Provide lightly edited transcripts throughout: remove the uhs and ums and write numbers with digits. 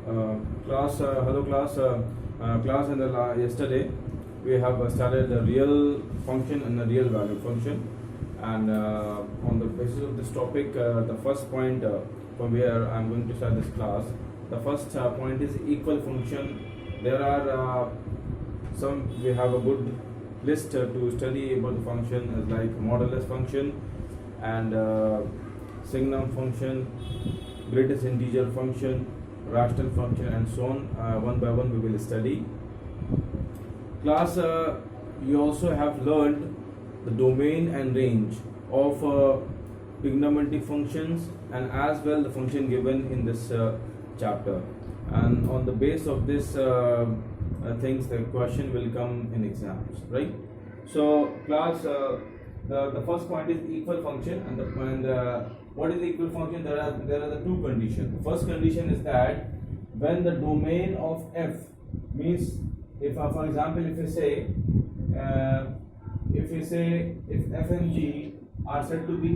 Hello class. Class in the yesterday we have started the real function and the real value function, and on the basis of this topic, the first point from where I'm going to start this class, the first point is equal function. There are we have a good list to study about the function as like modulus function and signum function, greatest integer function, rational function, and so on. One by one we will study. Class, you also have learned the domain and range of trigonometric functions and as well the function given in this chapter, and on the base of this things the question will come in exams, right? So class, the first point is equal function, and what is the equal function? There are the two conditions. The first condition is that when the domain of f means, if for example if we say if f and g are said to be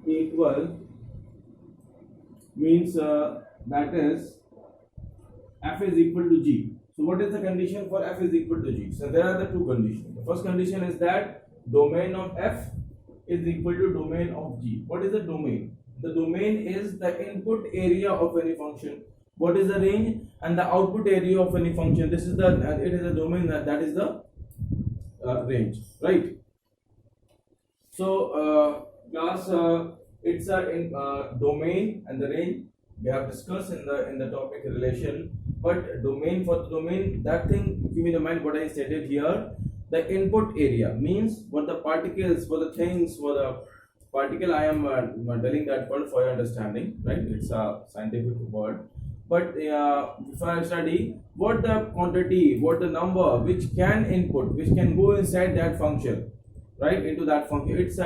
equal, means that is f is equal to g. So what is the condition for f is equal to g? So there are the two conditions. The first condition is that domain of f is equal to domain of g. What is the domain? The domain is the input area of any function. What is the range? And the output area of any function. This is it is a domain, that is the range, right? So class, it's a domain and the range we have discussed in the topic relation. But domain, for the domain, that thing, keep in mind what I stated here. The input area means what the particles, for the things, for the particle, I am telling that word for your understanding, right? It's a scientific word. But if I study what the quantity, what the number which can input, which can go inside that function, right, into that function, it's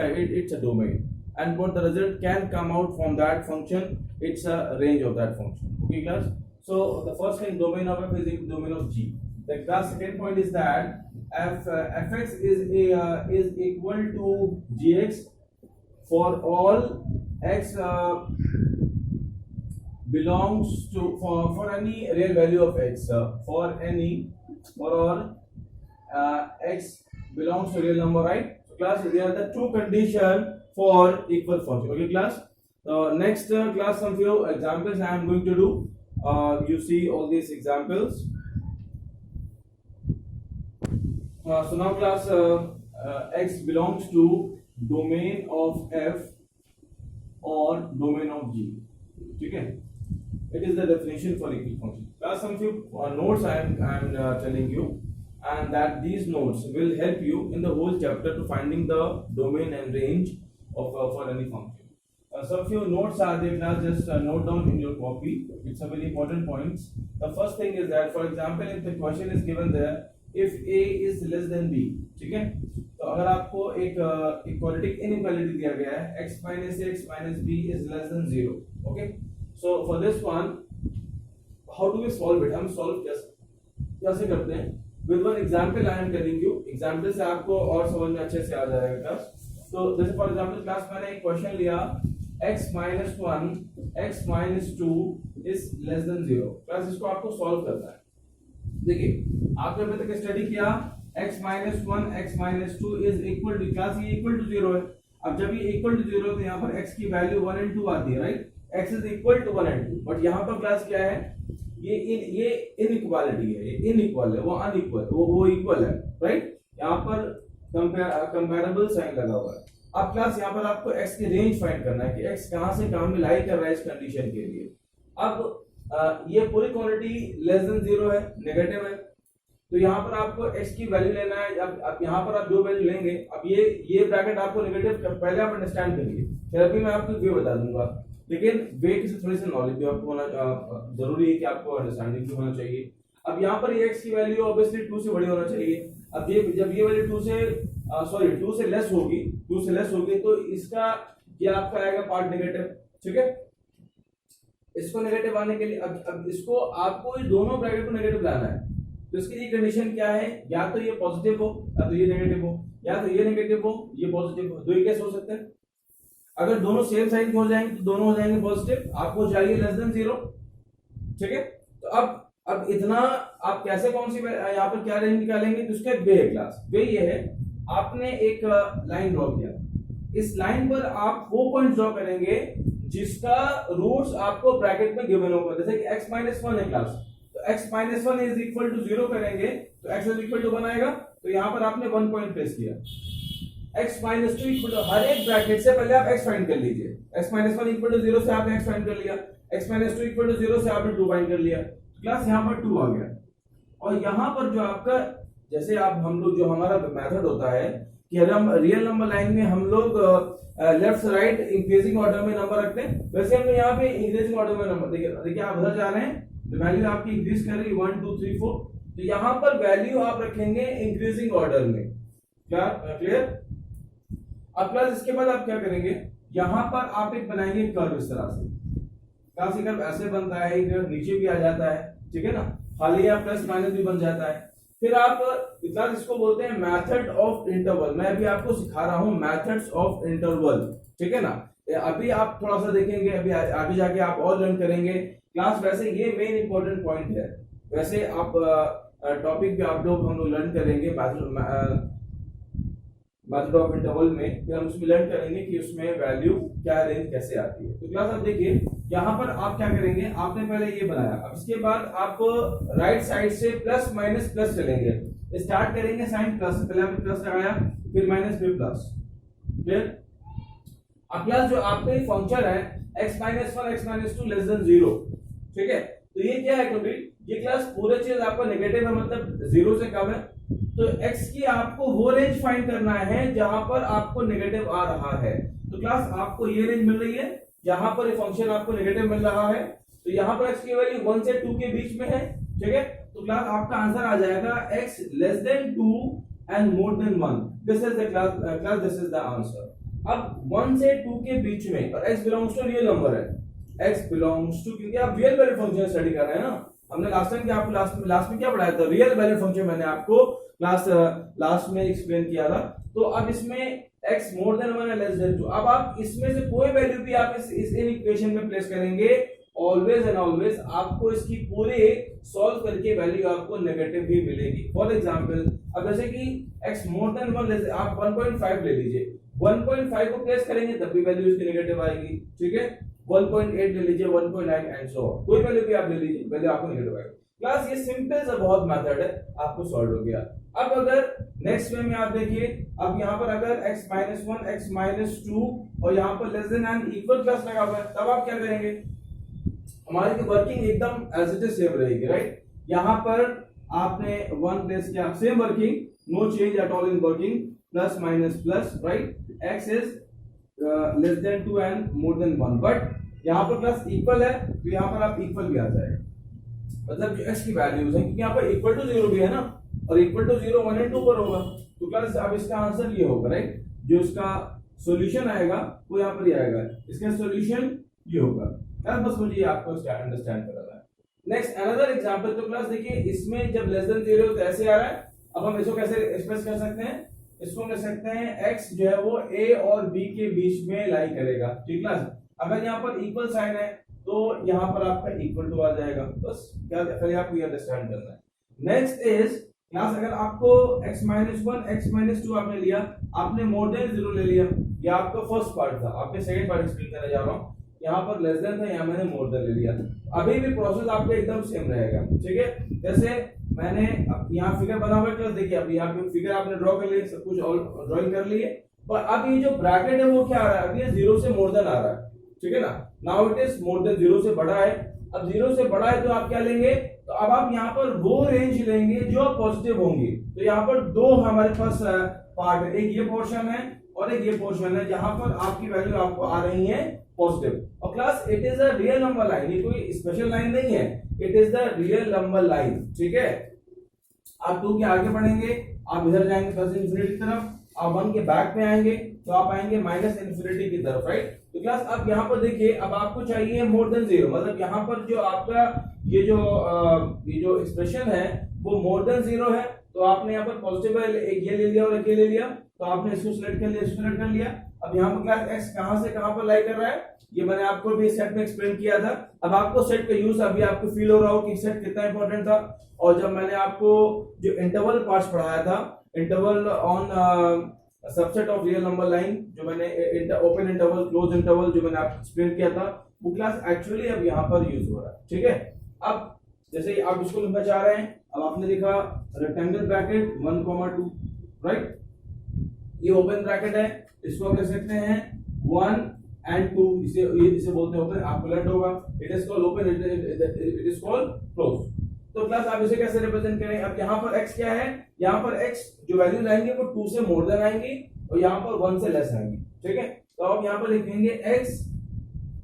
a domain. And what the result can come out from that function, it's a range of that function. Okay, class? So the first thing, domain of f is equal to domain of g. The class second point is that fx is equal to gx for all x belongs to for any real value of x, for all x belongs to real number, right? So class, there are the two conditions for equal function. Okay, class. Next class, some few examples I am going to do. You see all these examples. So now class, x belongs to domain of f or domain of g. Okay, it is the definition for equal function. Class, some few notes I am telling you, and that these notes will help you in the whole chapter to finding the domain and range of for any function. Some few notes are there, class. Just note down in your copy. It's a very important points. The first thing is that, for example, if the question is given there, if a is less than b, ठीक है? तो अगर आपको एक equality inequality दिया गया है, x minus a, x minus b is less than 0. Okay? So for this one, how do we solve it? हम solve कैसे करते हैं? With one example I am telling you. Example से आपको और समझ में अच्छे से आ जाएगा क्लास. तो जैसे for example क्लास, मैंने एक क्वेश्चन लिया, x minus 1, x minus 2 is less than 0. Class, इसको आपको सॉल्व करना है. देखिए, आपने अभी तक स्टडी किया, x minus 1, x minus 2 is equal to, class ये equal to 0 है. अब जब ये equal to 0 है तो यहाँ पर x की वैल्यू 1 and 2 आती है, right? x is equal to 1 and 2. But यहाँ पर क्लास क्या है? ये इनइक्वालिटी है, ये इनइक्वल है, वो अनइक्वल, वो इक्वल है, राइट? यहाँ पर कंपैरेबल साइन लगा हुआ है. अब क्लास यहाँ पर आपको x की रेंज फाइंड करना है कि x कहाँ से कहाँ में लाई कर रहा है इस कंडीशन के लिए. अब ये पूरी क्वांटिटी लेस देन 0 है, नेगेटिव है, तो यहाँ पर आपको x की वैल्यू लेना है. अब यहाँ पर आप जो वैल्यू लेंगे, अब ये ब्रैकेट आपको नेगेटिव पहले आप अंडरस्टैंड करिए, फिर अभी मैं आपको वे बता दूंगा. लेकिन वे की थोड़ी सी नॉलेज भी आपको होना जरूरी है कि आपको अंडरस्टैंडिंग भी होना चाहिए. अब यहाँ पर ये x की वैल्यू ऑब्वियसली 2 से बड़ी होना चाहिए. अब ये जब ये वैल्यू 2 से लेस होगी तो इसका ये आपका आएगा पार्ट नेगेटिव. ठीक है, इसको नेगेटिव आने के लिए अब इसको आपको इस दोनों ब्रैकेट को नेगेटिव लाना है. तो इसकी ये कंडीशन क्या है? या तो ये पॉजिटिव हो, या तो ये नेगेटिव हो, या तो ये नेगेटिव हो, ये पॉजिटिव हो. दो ही केस हो सकते हैं. अगर दोनों सेम साइन के हो जाएंगे तो दोनों हो जाएंगे पॉजिटिव, आपको चाहिए लेस देन 0, ठीक है। तो अब इतना आप कैसे कौन सी यहाँ पर क्या रेंज निकालेंगे, तो उसका वे है क्लास, वे ये है आपने एक लाइन ड्रॉ किया, इस लाइन पर आप वो पॉइंट ड्रॉ करेंगे जिसका रूट्स आपको ब्रैकेट में गिवन होगा, जैसे कि x माइनस 1 है क्लास, तो x minus 1 is equal to 0 करेंगे तो x इज इक्वल टू 1 आएगा, तो यहां पर आपने 1 पॉइंट प्लेस किया। x माइनस 2 इक्वल टू, हर एक ब्रैकेट से पहले आप x फाइंड कर लीजिए, x माइनस 1 इक्वल टू 0 से आपने x फाइंड कर लिया, x माइनस 2 इक्वल टू 0 से आपने 2 फाइंड कर लिया, क्लास यहां पर 2 आ गया। और यहां पर जो आपका, जैसे आप हम लोग जो हमारा मेथड होता है कि हम रियल नंबर लाइन में हम लोग लेफ्ट से राइट इंक्रीजिंग ऑर्डर में नंबर रखते हैं, वैसे हम यहाँ पे इंक्रीजिंग ऑर्डर में नंबर, देखिए आप उधर जा रहे हैं तो वैल्यू आपकी इंक्रीज कर रही है 1 2 3 4, तो यहाँ पर वैल्यू आप रखेंगे इंक्रीजिंग ऑर्डर में, क्या क्लियर। अब प्लस इसके बाद आप क्या करेंगे, यहाँ पर आप एक बनाएंगे कर्व इस तरह से, क्लास कर्व ऐसे बनता है, कर्व नीचे भी आ जाता है, ठीक है ना, खाली या प्लस माइनस भी बन जाता है। फिर आप क्लास इसको बोलते हैं मेथड ऑफ इंटरवल, मैं अभी आपको सिखा रहा हूं मेथड्स ऑफ इंटरवल, ठीक है ना। अभी आप थोड़ा सा देखेंगे, अभी आगे जाके आप और लर्न करेंगे क्लास, वैसे ये मेन इंपॉर्टेंट पॉइंट है, वैसे आप टॉपिक पे आप लोग हम लोग लर्न करेंगे मेथड ऑफ इंटरवल में, फिर हम उसमें लर्न करेंगे कि उसमें वैल्यू क्या रेंज कैसे आती है। तो क्लास आप देखिए यहाँ पर आप क्या करेंगे, आपने पहले ये बनाया, अब इसके बाद आप राइट साइड से प्लस माइनस प्लस चलेंगे, स्टार्ट करेंगे साइन प्लस से, पहले आपने प्लस लगाया फिर माइनस फिर प्लस, फिर अब प्लस जो आपका फंक्शन है x minus 1 x minus 2 less than 0, ठीक है। तो ये क्या है कंप्लीट, ये क्लास पूरे चीज आपका नेगेटिव है, मतलब 0 से कम है, तो x की आपको वो रेंज फाइंड करना है जहां पर आपको नेगेटिव आ रहा है। तो क्लास आपको ये रेंज मिल रही है जहां पर ये फंक्शन आपको नेगेटिव मिल रहा है, तो यहाँ पर x की वैल्यू 1 से 2 के बीच में है, ठीक है। तो क्लास आपका आंसर आ जाएगा x less than 2 and more than 1, this is the class this is the answer. अब 1 से 2 के बीच में, और x belongs to real number है, x बिलोंग्स टू, क्योंकि आप रियल वैल्यू फंक्शन स्टडी कर रहे हैं ना, हमने लास्ट टाइम क्या आपको लास्ट में क्या पढ़ाया था, रियल वैल्यू फंक्शन मैंने आपको क्लास लास्ट में एक्सप्लेन किया था। तो अब इसमें x मोर देन 1 है लेस देन 2, अब आप इसमें से कोई वैल्यू भी आप इस इक्वेशन में प्लेस करेंगे, ऑलवेज एंड ऑलवेज आपको इसकी पूरे सॉल्व करके वैल्यू आपको नेगेटिव ही मिलेगी। फॉर एग्जांपल अब जैसे कि x मोर देन 1 आप 1.5 ले लीजिए, 1.5 को प्लेस करेंगे तब भी वैल्यू इसकी नेगेटिव आएगी, ठीक है। 1.8 ले लीजिए, 1.9 एंड सो ऑन, कोई वैल्यू भी आप ले लीजिए, वैल्यू आपको नेगेटिव आएगी। क्लास ये सिंपल सा बहुत मेथड है, आपको सॉल्व हो गया। अब अगर नेक्स्ट वे में आप देखिए, अब यहाँ पर अगर x माइनस 1 x माइनस 2 और यहाँ पर less than and equal plus लगा हुआ है, तब आप क्या करेंगे, हमारी वर्किंग एकदम एज इट इज सेम रहेगी, राइट। यहाँ पर आपने 1 प्लेस किया, same working, no change at all in working, plus minus plus, right. x इज less than 2 and more than 1, but यहाँ पर प्लस इक्वल है तो यहाँ पर आप इक्वल भी आ जाएगा, मतलब जो x की वैल्यूज है, क्योंकि यहाँ पर इक्वल टू 0 भी है ना, और इक्वल टू 0 1 एंड 2 पर होगा, तो क्लास अब इसका आंसर ये होगा, राइट। जो इसका सॉल्यूशन आएगा वो यहाँ पर ही आएगा, इसका सॉल्यूशन ये होगा। यार बस मुझे आपको अंडरस्टैंड कराना है। नेक्स्ट अनदर एग्जांपल, तो क्लास देखिए इसमें जब लेस देन 0 तो ऐसे आ रहा है, अब हम इसको कैसे एक्सप्रेस कर सकते हैं, इसको कह सकते हैं x जो है वो a और b के बीच में लाई करेगा, ठीक क्लास। अगर यहाँ पर इक्वल साइन है तो यहाँ पर आपका इक्वल टू आ जाएगा, बस क्या पहले आपको ये अंडरस्टैंड करना है। नेक्स्ट इज क्लास, अगर आपको x माइनस 1 x माइनस 2 आपने लिया, आपने मोर देन 0 ले लिया, ये आपका फर्स्ट पार्ट था, आपके सेकंड पार्ट एक्सप्लेन करने जा रहा हूँ। यहाँ पर लेस देन था, यहाँ मैंने मोर देन ले लिया, अभी भी प्रोसेस आपका एकदम सेम रहेगा, ठीक है। जैसे मैंने यहाँ फिगर बना हुआ है, देखिए अभी यहाँ पे फिगर आपने ड्रॉ कर लिया, सब कुछ ड्रॉइंग कर लिए, पर अब ये जो ब्रैकेट है वो क्या आ रहा है, अभी ये 0 से मोर देन आ रहा है, ठीक है ना। Now it is more then 0 से बड़ा है, अब 0 से बड़ा है तो आप क्या लेंगे, तो अब आप यहाँ पर वो रेंज लेंगे जो पॉजिटिव होंगी। तो यहाँ पर दो हमारे पास पार्ट है, एक ये पोर्शन है और एक ये पोर्शन है, जहां पर आपकी वैल्यू आपको आ रही है पॉजिटिव। और class it is a real number line, ये कोई स्पेशल लाइन नहीं है, it is the real number line, ठीक है। आप 2 के आगे बढ़ेंगे, आप इधर जाएंगे प्लस इन्फिनिटी की तरफ, आप 1 के बैक में आएंगे तो आप आएंगे माइनस इन्फिनिटी की तरफ, राइट। तो क्लास अब यहाँ पर देखिए, अब आपको चाहिए मोर देन 0, मतलब यहाँ पर जो आपका ये जो एक्सप्रेशन है वो मोर देन 0 है, तो आपने यहाँ पर पॉजिटिव ये ले लिया और ये ले लिया, तो आपने इसको सिलेक्ट कर लिया, इसको सिलेक्ट कर लिया। अब यहाँ पर क्लास x कहां से कहां पर लाई कर रहा है, ये मैंने आपको भी सेट में एक्सप्लेन किया था। अब आपको सेट का यूज अभी आपको फील हो रहा हो कि सेट कितना इंपॉर्टेंट था। और जब मैंने आपको जो इंटरवल पार्ट्स पढ़ाया था, interval on subset of real number line, जो मैंने ओपन इंटरवल क्लोज इंटरवल जो मैंने आपको एक्सप्लेन किया था, वो क्लास एक्चुअली अब यहाँ पर यूज हो रहा है। ठीक है, अब जैसे आप इसको लिखना चाह रहे हैं, अब आपने लिखा रेक्टेंगल ब्रैकेट 1, 2, राइट, ये ओपन ब्रैकेट है, इसको कह सकते हैं 1 and 2, इसे बोलते हैं ओपन, आपको लर्न होगा। It is called open, it is called close. तो क्लास आप इसे कैसे रिप्रेजेंट करें, अब यहाँ पर x क्या है, यहाँ पर x जो वैल्यूज आएंगे वो 2 से मोर देन आएंगी और यहाँ पर 1 से लेस आएंगी। ठीक है, तो आप यहाँ पर लिखेंगे x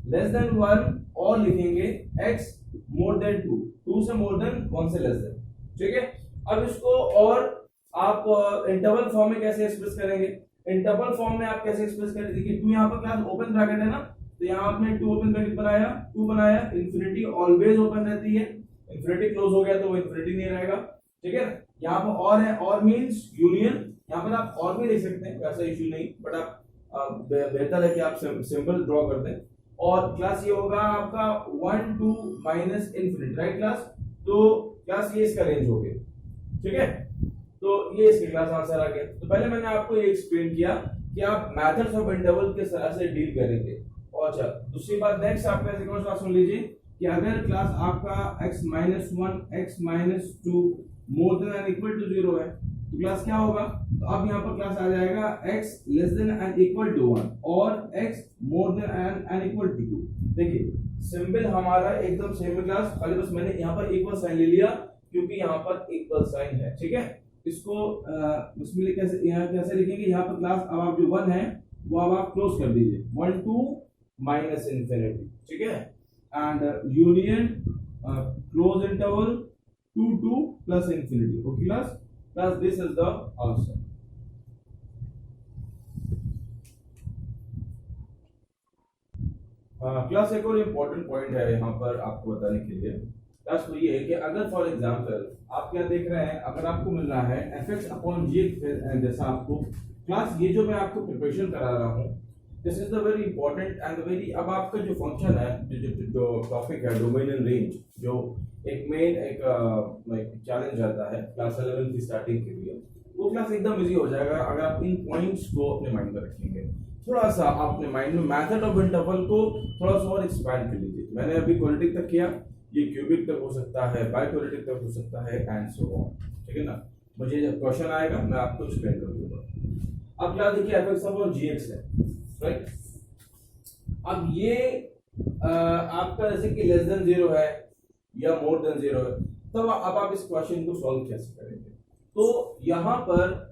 लेस देन 1 और लिखेंगे x मोर देन 2, 2 से मोर देन 1 से लेस देन। ठीक है, अब इसको और आप इंटरवल फॉर्म में कैसे एक्सप्रेस करेंगे, इंटरवल फॉर्म में आप कैसे एक्सप्रेस करेंगे, देखिए 2 यहाँ पर क्लास ओपन ब्रैकेट है ना, तो यहाँ आपने 2 ओपन ब्रैकेट बनाया, 2 बनाया, इंफिनिटी ऑलवेज ओपन रहती है, इंफिनिटी क्लोज हो गया तो वो इंफिनिटी नहीं रहेगा। ठीक है, यहाँ पर और है, और मींस यूनियन, यहाँ पर आप और भी लिख सकते हैं, ऐसा इश्यू नहीं, बट आप बेहतर है कि आप सिंपल ड्रॉ कर दें। और क्लास ये होगा आपका 1 2 माइनस इंफिनिटी, राइट क्लास, तो क्लास ये इसका रेंज हो गया। ठीक है, तो ये इसके क्लास आंसर आ गया। तो पहले मैंने आपको ये एक्सप्लेन किया कि आप मेथड्स ऑफ इंटरवल किस तरह से डील करेंगे। और अच्छा, दूसरी बात नेक्स्ट आप कैसे क्वेश्चन सुन लीजिए कि अगर क्लास आपका x-1 x-2 more than and equal to 0 है, तो क्लास क्या होगा, तो अब यहाँ पर क्लास आ जाएगा x less than and equal to 1 और x more than and equal to 2। देखिए सिंबल हमारा एकदम सेम है क्लास, खाली बस मैंने यहाँ पर इक्वल साइन ले लिया क्योंकि यहाँ पर इक्वल साइन है। ठीक है, इसको उसमें कैसे यहाँ कैसे लिखेंगे, यहाँ पर क्लास अब आप जो 1 है वो अब आप क्लोज कर दीजिए, 1 2 माइनस इंफिनिटी। ठीक है, and union close interval 2 2 plus infinity. Okay class, this is the answer. Class एक और इम्पोर्टेंट पॉइंट है यहाँ पर आपको बताने के लिए, क्लास वो ये है कि अगर फॉर एग्जांपल आप क्या देख रहे हैं, अगर आपको मिल रहा है fx अपॉन g, जैसा आपको क्लास ये जो मैं आपको प्रिपरेशन करा रहा हूँ, this is the very important and very, अब आपका जो फंक्शन है, जो टॉपिक है डोमेन एंड रेंज, जो एक मेन एक चैलेंज रहता है क्लास 11 की स्टार्टिंग के लिए, वो क्लास एकदम इजी हो जाएगा अगर आप इन पॉइंट्स को अपने माइंड में रखेंगे। थोड़ा सा अपने माइंड में मेथड ऑफ इंटरवल को थोड़ा सा और एक्सपैंड कर लीजिए। मैंने अभी क्वालिटी तक किया, ये क्यूबिक तक हो सकता है, बाइक्वालिटिक तक हो सकता है एंड सो ऑन। ठीक है ना, मुझे जब क्वेश्चन आएगा मैं आपको एक्सप्लेन कर दूंगा। अब क्या देखिए fx अपॉन gx है, राइट, अब ये आपका जैसे कि लेस देन 0 है या मोर देन 0 है, तब अब आप इस क्वेश्चन को सॉल्व कैसे करेंगे। तो यहाँ पर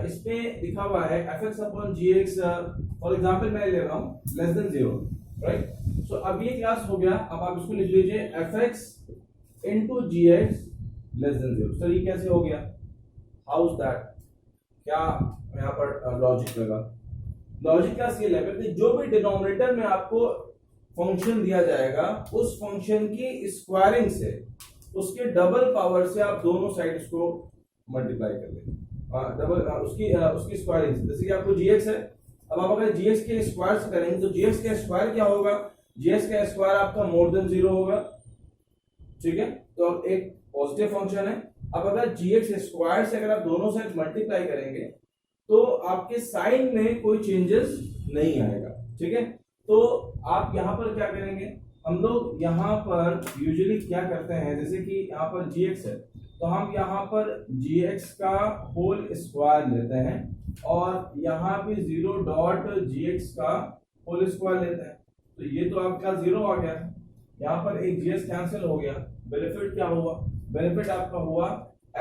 इसमें लिखा हुआ है fx upon gx, for example मैं ले रहा हूँ लेस देन 0, राइट, सो अब ये क्लास हो गया। अब आप इसको लिख लीजिए fx into gx less than 0। Sir ये कैसे हो गया, हाउ इज दैट, क्या यहाँ पर लॉजिक लगा, लॉजिक का ये लगा कि जो भी डिनोमिनेटर में आपको फंक्शन दिया जाएगा उस फंक्शन की स्क्वायरिंग से उसके डबल पावर से आप दोनों साइड्स को मल्टीप्लाई कर लेंगे, डबल उसकी स्क्वायरिंग से। जैसे कि आपको gx है, अब आप अगर gx के स्क्वायर से करेंगे तो gx का स्क्वायर क्या होगा, gx का स्क्वायर आपका मोर देन 0 होगा। ठीक है, तो अब एक पॉजिटिव फंक्शन है। अब अगर gx स्क्वायर से अगर आप दोनों साइड मल्टीप्लाई करेंगे तो आपके साइन में कोई चेंजेस नहीं आएगा। ठीक है, तो आप यहाँ पर क्या करेंगे, हम लोग यहाँ पर यूजुअली क्या करते हैं, जैसे कि यहाँ पर gx है तो हम यहाँ पर gx का होल स्क्वायर लेते हैं और यहाँ पे 0.gx का होल स्क्वायर लेते हैं, तो ये तो आपका 0 आ गया, यहाँ पर एक gx कैंसिल हो गया, बेनिफिट क्या हुआ, बेनिफिट आपका हुआ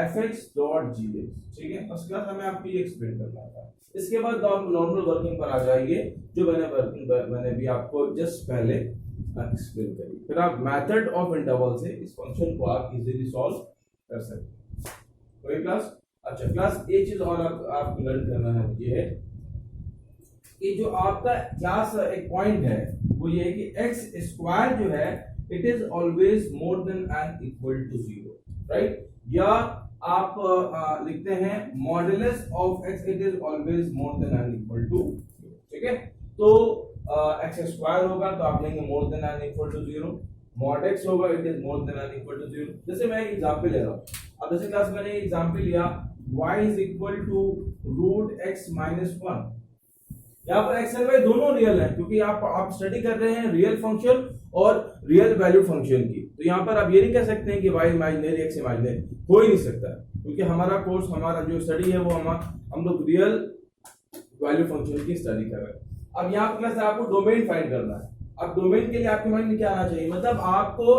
fx.gx। ठीक है, फर्स्ट क्लास हमें आपको ये एक्सप्लेन करना था। इसके बाद नॉर्मल वर्किंग पर आ जाइए, जो मैंने भी आपको जस्ट पहले एक्सप्लेन करी, फिर आप मेथड ऑफ इंटरवल से इस फंक्शन को आप इजीली सॉल्व कर सकते हैं। कोई क्लास, अच्छा क्लास एक चीज और आपको लर्न करना है, ये है कि जो आपका क्लास एक पॉइंट है वो ये है कि x स्क्वायर जो है it is always more than and equal to 0, right, या आप लिखते हैं modulus of x it is always more than and equal to 0। ठीक है। तो एक्स स्क्वायर होगा तो आप लेंगे more than and equal to 0, mod x होगा it is more than and equal to 0। जैसे मैं एक एग्जांपल ले रहा हूं, अब जैसे क्लास मैंने एग्जांपल लिया y is equal to root x minus 1। यहाँ पर x और y दोनों रियल है, क्योंकि आप स्टडी कर रहे हैं रियल फंक्शन और रियल वैल्यू फंक्शन की। तो यहाँ पर आप ये नहीं कह सकते हैं कि y इमेजिनरी x इमेजिनरी, हो ही नहीं सकता, क्योंकि हमारा कोर्स, हमारा जो स्टडी है वो हम लोग रियल वैल्यू फंक्शन की स्टडी कर रहे हैं। अब यहाँ पर आपको डोमेन फाइंड करना है। अब डोमेन के लिए आपके माइंड में क्या आना चाहिए, मतलब आपको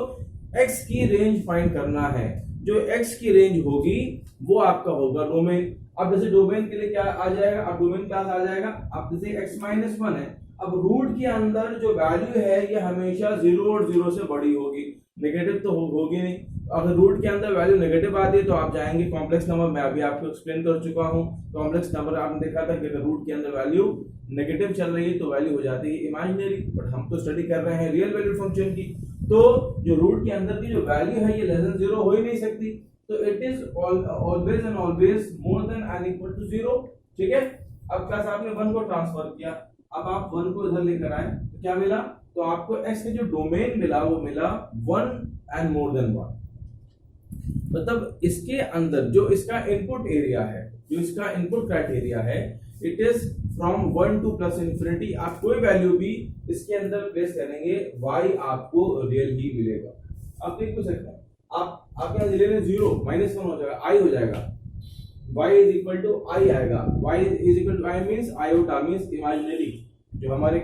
x की रेंज फाइंड करना है, जो x की रेंज होगी वो आपका होगा डोमेन। अब जैसे डोमेन के लिए क्या आ जाएगा, अब डोमेन क्लास आ जाएगा, अब जैसे x माइनस 1 है, अब रूट के अंदर जो वैल्यू है ये हमेशा 0 और 0 से बड़ी होगी, नेगेटिव तो होगी नहीं। अगर रूट के अंदर वैल्यू नेगेटिव आती है तो आप जाएंगे कॉम्प्लेक्स नंबर, मैं अभी आपको एक्सप्लेन कर चुका हूं। कॉम्प्लेक्स नंबर आपने देखा था कि अगर रूट के अंदर वैल्यू नेगेटिव चल रही है तो वैल्यू हो जाती है इमेजिनरी, बट हम तो स्टडी कर रहे हैं रियल वैल्यू फंक्शन की, तो जो रूट के अंदर की जो वैल्यू है ये लेस देन 0 हो ही नहीं सकती, तो it is always and always more than and equal to 0। ठीक है। अब क्लास आपने 1 को ट्रांसफर किया, अब आप 1 को इधर लेकर आए तो क्या मिला, तो आपको x का जो डोमेन मिला वो मिला 1 एंड मोर देन 1। मतलब इसके अंदर जो इसका इनपुट एरिया है, जो इसका इनपुट क्राइटेरिया है, it is from 1 two plus infinity. आप कोई वैल्यू भी इसके अंदर प्लेस करेंगे y आपको रियल ही मिलेगा। आप देख तो सकते हैं, आप यहाँ ले लें 0 माइनस 1 हो जाएगा, i हो जाएगा, y is equal to i आएगा, y is equal to i means iota means imaginary. जो हमारे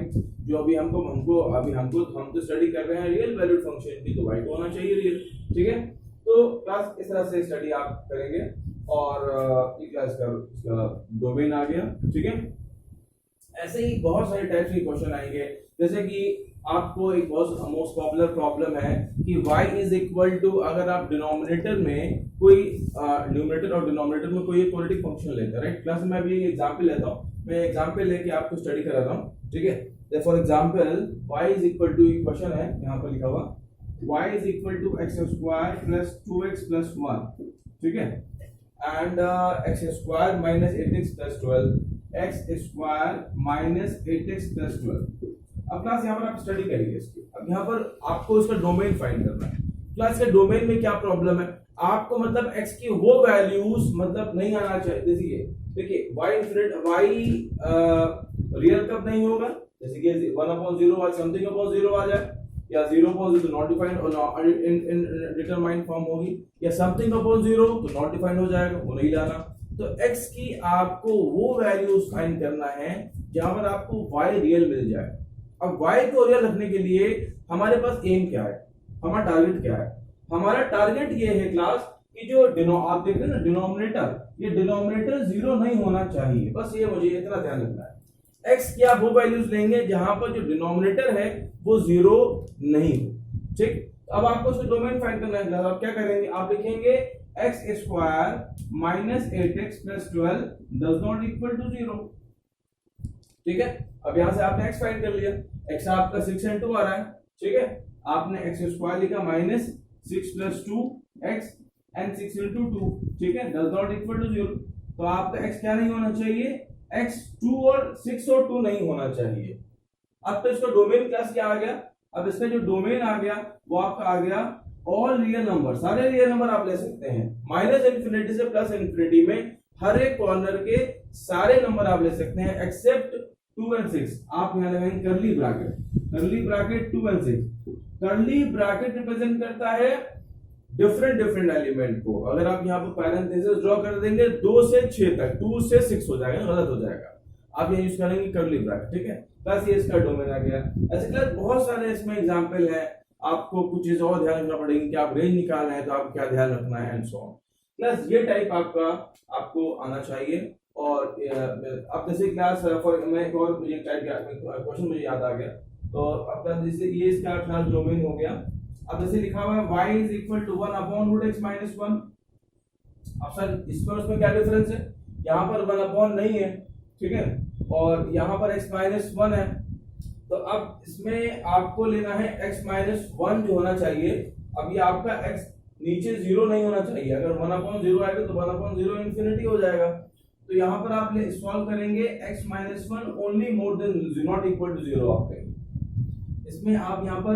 जो अभी हम तो स्टडी कर रहे हैं रियल वैल्यूड फंक्शन की, तो y तो होना चाहिए रियल। ठीक है। तो क्लास इस तरह से स्टडी आप करेंगे और ये क्लास का डोमेन आ गया। ठीक है। ऐसे ही बहुत सारे टाइप्स के क्वेश्चन आएंगे, जैसे कि आपको एक बहुत मोस्ट पॉपुलर प्रॉब्लम है कि y इज इक्वल टू, अगर आप डिनोमिनेटर में कोई न्यूमरेटर और डिनोमिनेटर में कोई क्वाड्रेटिक फंक्शन लेते हैं, राइट। क्लास में अभी एग्जांपल लेता हूं, मैं एग्जांपल लेके आपको स्टडी कराता हूं। ठीक है। For example y is equal to, एक क्वेश्चन है यहां पर लिखा हुआ y is equal to x square plus 2x plus 1। ठीक है। And x square minus 8x plus 12, x square minus 8x plus 12। अब क्लास यहाँ पर आप स्टडी करिए इसकी। अब यहाँ पर आपको इसका डोमेन फाइंड करना है। क्लास के डोमेन में क्या प्रॉब्लम है, आपको मतलब x की वो वैल्यूज मतलब नहीं आना चाहिए। देखिए y रियल कब नहीं होगा, जैसे कि 1/0 और समथिंग अपॉन 0 आ जाए, या 0/0 नॉट डिफाइंड और डिटरमाइंड फॉर्म होगी, या समथिंग अपॉन 0 तो नॉट डिफाइंड हो जाएगा, वो नहीं लाना। तो x की आपको वो वैल्यूज फाइंड करना है जहां पर आपको y रियल मिल जाए। अब y को रियल रखने के लिए हमारे पास एम क्या है, हमारा टारगेट क्या है, हमारा टारगेट ये है क्लास कि जो आप देख रहे हैं ना डिनोमिनेटर, ये डिनोमिनेटर 0 नहीं होना चाहिए, बस ये मुझे इतना ध्यान रखना है। x की आप वो वैल्यूज लेंगे जहां पर जो डिनोमिनेटर है वो 0 नहीं हो। ठीक। अब आपको उसका डोमेन फाइंड करना है, आप क्या करेंगे, आप लिखेंगे x square minus 8x plus 12 does not equal to 0। ठीक है। अब यहां से आपने x फाइंड कर लिया, x आपका 6 and 2 आ रहा है। ठीक है। आपने x स्क्वायर लिखा minus 6 plus 2x and 6 into 2। ठीक है। Does not equal to 0। तो आपका x क्या नहीं होना चाहिए, x 2 और 6 और 2 नहीं होना चाहिए। अब तो इसका डोमेन क्लास क्या आ गया, अब इसका जो डोमेन आ गया वो आपका आ गया ऑल रियल नंबर, सारे रियल नंबर आप ले सकते हैं, माइनस इन्फिनिटी से प्लस इन्फिनिटी में हर एक कॉर्नर के सारे नंबर आप ले सकते हैं एक्सेप्ट 2 and 6। आप यहां लगाएंगे करली ब्रैकेट 2 and 6। करली ब्रैकेट रिप्रेजेंट करता है डिफरेंट एलिमेंट को। अगर आप यहाँ पर पैरेंथेसिस ड्रॉ कर देंगे 2 से 6 तक, 2 से 6 हो जाएगा, गलत हो जाएगा। आप ये यूज करेंगे करली ब्रैकेट। ठीक है। बस ये इसका डोमेन आ गया। ऐसे क्लास बहुत सारे इसमें एग्जांपल है, आपको कुछ चीज और ध्यान रखना पड़ेगी कि आप रेंज निकालना है तो आप क्या ध्यान रखना है एंड सो ऑन। प्लस ये टाइप आपको आना चाहिए। और अब जैसे क्लास फॉर मैं एक और मुझे टाइप क्वेश्चन मुझे याद आ गया, तो अब जैसे ये इसका क्लास डोमेन हो गया। अब जैसे लिखा हुआ है y is equal to 1/√x minus 1। अब सर इसमें उसमें क्या डिफरेंस है, यहाँ पर 1 नहीं है, ठीक है, और यहाँ पर x माइनस 1 है। तो अब इसमें आपको लेना है x माइनस 1 जो होना चाहिए। अब ये आपका x नीचे 0 नहीं होना चाहिए, अगर 1/0 आएगा तो 1/0 इन्फिनिटी हो जाएगा। तो यहाँ पर आप सॉल्व करेंगे x minus one only more than not equal to zero आप कहेंगे। इसमें आप यहाँ पर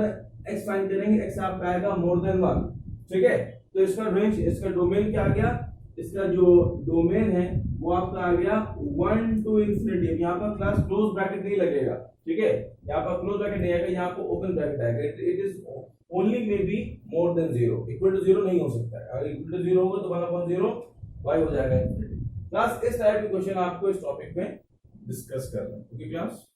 x फाइंड करेंगे, x आपका आएगा मोर देन वन, ठीक है। तो इसका रेंज, इसका डोमेन क्या आ गया, इसका जो डोमेन है वो आपका आ गया 1 टू इंफिनिटी। यहाँ पर क्लास क्लोज ब्रैकेट नहीं लगेगा, ठीक है, यहाँ पर क्लोज ब्रैकेट नहीं आएगा, यहाँ पर ओपन ब्रैकेट आएगा। It is only may be more than zero, equal to zero नहीं हो सकता है। अगर इक्वल टू जीरो होगा तो 1/0 y हो जाएगा इंफिनिटी। क्लास इस टाइप के क्वेश्चन आपको इस टॉपिक में डिस्कस करना है, ओके क्लास।